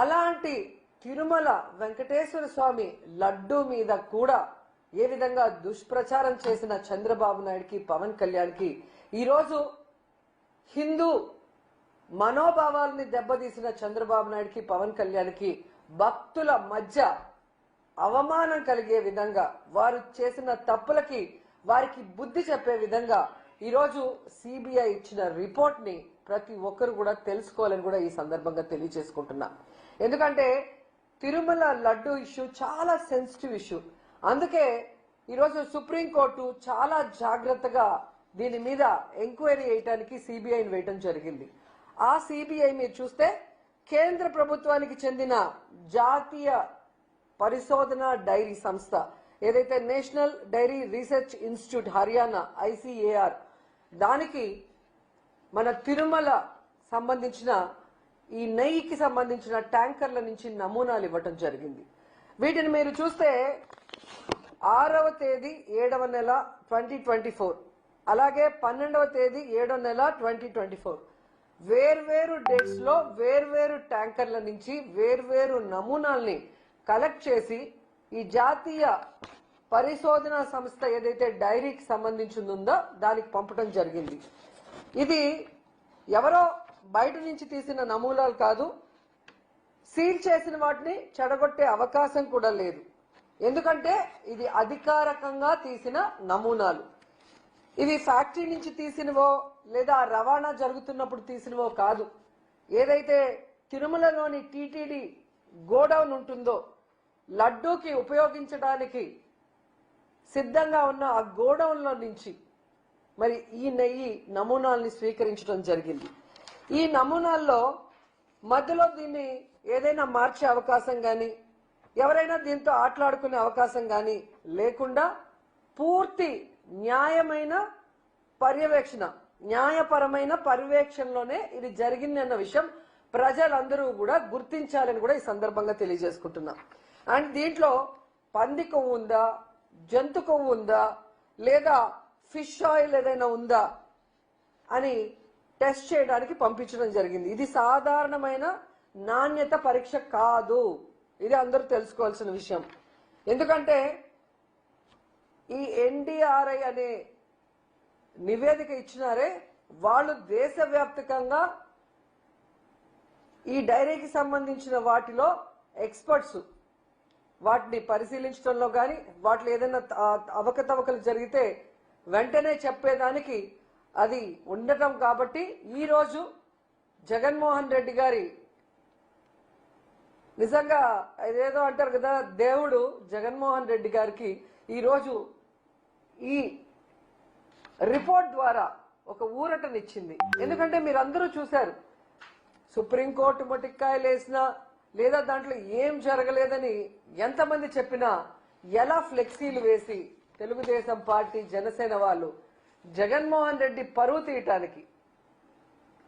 అలాంటి తిరుమల వెంకటేశ్వర స్వామి లడ్డు మీద కూడా ఏ విధంగా దుష్ప్రచారం చేసిన చంద్రబాబు నాయుడుకి పవన్ కళ్యాణ్కి ఈరోజు హిందూ మనోభావాలని దెబ్బతీసిన చంద్రబాబు నాయుడుకి పవన్ కళ్యాణ్కి భక్తుల మధ్య అవమానం కలిగే విధంగా వారు చేసిన తప్పులకి వారికి బుద్ధి చెప్పే విధంగా ఈరోజు సిబిఐ ఇచ్చిన రిపోర్ట్ ని ప్రతి ఒక్కరు కూడా తెలుసుకోవాలని కూడా ఈ సందర్భంగా తెలియజేసుకుంటున్నా. ఎందుకంటే తిరుమల లడ్డు ఇష్యూ చాలా సెన్సిటివ్ ఇష్యూ. అందుకే ఈరోజు సుప్రీంకోర్టు చాలా జాగ్రత్తగా దీని మీద ఎంక్వైరీ చేయడానికి సిబిఐని వేయటం జరిగింది. ఆ సిబిఐ మీరు చూస్తే కేంద్ర ప్రభుత్వానికి చెందిన జాతీయ పరిశోధన డైరీ సంస్థ ఏదైతే national dairy research institute Haryana ICAR దానికి మన తిరుమల సంబంధించిన ఈ నెయ్యికి సంబంధించిన ట్యాంకర్ల నుంచి నమూనాలు ఇవ్వటం జరిగింది. వీటిని మీరు చూస్తే 6వ తేదీ 7వ నెల 2024 అలాగే 12వ తేదీ 7వ నెల 2024 వేర్వేరు డేట్స్ లో వేర్వేరు ట్యాంకర్ల నుంచి వేర్వేరు నమూనాల్ని కలెక్ట్ చేసి ఈ జాతీయ పరిశోధన సంస్థ ఏదైతే డైరీకి సంబంధించిందో దానికి పంపడం జరిగింది. ఇది ఎవరో బయట నుంచి తీసిన నమూనాలు కాదు. సీల్ చేసిన వాటిని చెడగొట్టే అవకాశం కూడా లేదు. ఎందుకంటే ఇది అధికారికంగా తీసిన నమూనాలు. ఇవి ఫ్యాక్టరీ నుంచి తీసినవో లేదా రవాణా జరుగుతున్నప్పుడు తీసినవో కాదు. ఏదైతే తిరుమలలోని టీటీడీ గోడౌన్ ఉంటుందో లడ్డూకి ఉపయోగించడానికి సిద్ధంగా ఉన్న ఆ గోడౌన్లో నుంచి మరి ఈ నెయ్యి నమూనాల్ని స్వీకరించడం జరిగింది. ఈ నమూనాల్లో మధ్యలో దీన్ని ఏదైనా మార్చే అవకాశం కానీ ఎవరైనా దీంతో ఆటలాడుకునే అవకాశం కానీ లేకుండా పూర్తి న్యాయమైన పర్యవేక్షణ న్యాయపరమైన పర్యవేక్షణలోనే ఇది జరిగింది అన్న విషయం ప్రజలందరూ కూడా గుర్తించాలని కూడా ఈ సందర్భంగా తెలియజేసుకుంటున్నా. అండ్ దీంట్లో పంది కొవ్వు ఉందా, జంతు కొవ్వు ఉందా, లేదా ఫిష్ ఆయిల్ ఏదైనా ఉందా అని టెస్ట్ చేయడానికి పంపించడం జరిగింది. ఇది సాధారణమైన నాణ్యత పరీక్ష కాదు. ఇది అందరూ తెలుసుకోవాల్సిన విషయం. ఎందుకంటే ఈ NDRI అనే నివేదిక ఇచ్చినారే వాళ్ళు దేశవ్యాప్తంగా ఈ డైరీకి సంబంధించిన వాటిలో ఎక్స్పర్ట్స్ వాటిని పరిశీలించడంలో కానీ వాటిలో ఏదైనా అవకతవకలు జరిగితే వెంటనే చెప్పేదానికి అది ఉండటం కాబట్టి ఈరోజు జగన్మోహన్ రెడ్డి గారి నిజంగా అదేదో అంటారు కదా, దేవుడు జగన్మోహన్ రెడ్డి గారికి ఈరోజు ఈ రిపోర్ట్ ద్వారా ఒక ఊరటనిచ్చింది. ఎందుకంటే మీరందరూ చూశారు, సుప్రీంకోర్టు మొటిక్కాయలు వేసినా లేదా దాంట్లో ఏం జరగలేదని ఎంతమంది చెప్పినా ఎలా ఫ్లెక్సీలు వేసి తెలుగుదేశం పార్టీ జనసేన వాళ్ళు జగన్మోహన్ రెడ్డి పరువు తీయటానికి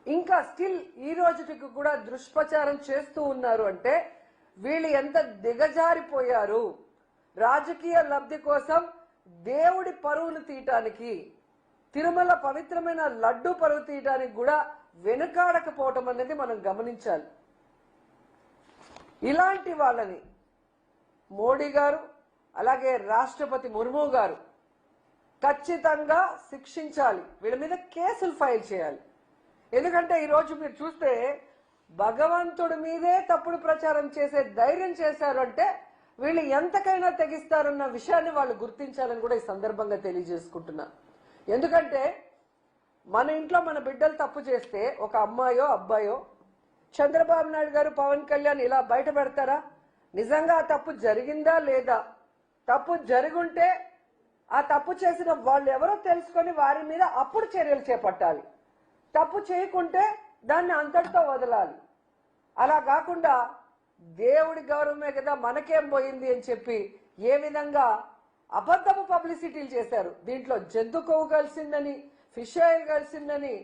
ఇంకా స్టిల్ ఈ రోజుకి కూడా దుష్ప్రచారం చేస్తూ ఉన్నారు. అంటే వీళ్ళు ఎంత దిగజారిపోయారు. రాజకీయ లబ్ధి కోసం దేవుడి పరువును తీయటానికి, తిరుమల పవిత్రమైన లడ్డు పరువు తీయటానికి కూడా వెనుకాడకపోవటం అనేది మనం గమనించాలి. ఇలాంటి వాళ్ళని మోడీ గారు అలాగే రాష్ట్రపతి ముర్ము గారు ఖచ్చితంగా శిక్షించాలి. వీళ్ళ మీద కేసులు ఫైల్ చేయాలి. ఎందుకంటే ఈరోజు మీరు చూస్తే భగవంతుడి మీదే తప్పుడు ప్రచారం చేసే ధైర్యం చేశారు అంటే వీళ్ళు ఎంతకైనా తెగిస్తారన్న విషయాన్ని వాళ్ళు గుర్తించాలని కూడా ఈ సందర్భంగా తెలియజేసుకుంటున్నా. ఎందుకంటే మన ఇంట్లో మన బిడ్డలు తప్పు చేస్తే ఒక అమ్మాయో అబ్బాయో చంద్రబాబు నాయుడు గారు పవన్ కళ్యాణ్ ఇలా బయట పెడతారా? నిజంగా ఆ తప్పు జరిగిందా లేదా? తప్పు జరుగుంటే ఆ తప్పు చేసిన వాళ్ళు ఎవరో తెలుసుకొని వారి మీద అప్పుడు చర్యలు చేపట్టాలి. తప్పు చేయకుంటే దాన్ని అంతటితో వదలాలి. అలా కాకుండా దేవుడి గౌరవమే కదా మనకేం పోయింది అని చెప్పి ఏ విధంగా అబద్ధపు పబ్లిసిటీలు చేశారు. దీంట్లో జంతు కొవ్వు కలిసిందని, ఫిష్ ఆయిల్ కలిసిందని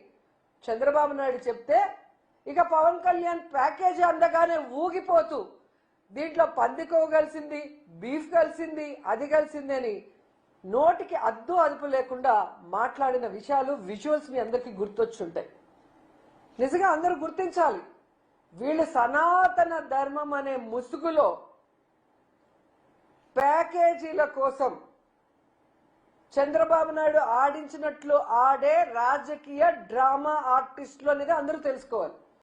చంద్రబాబు నాయుడు చెప్తే ఇక పవన్ కళ్యాణ్ ప్యాకేజీ అందగానే ఊగిపోతూ దీంట్లో పంది కొవ్వు కలిసింది, బీఫ్ కలిసింది, అది కలిసింది అని నోటికి అద్దు అదుపు లేకుండా మాట్లాడిన విషయాలు విజువల్స్ మీ అందరికీ గుర్తొచ్చుంటాయి. నిజంగా అందరూ గుర్తించాలి. వీళ్ళు సనాతన ధర్మం అనే ముసుగులో ప్యాకేజీల కోసం చంద్రబాబు నాయుడు ఆడించినట్లు ఆడే రాజకీయ డ్రామా ఆర్టిస్టులు అనేది అందరూ తెలుసుకోవాలి.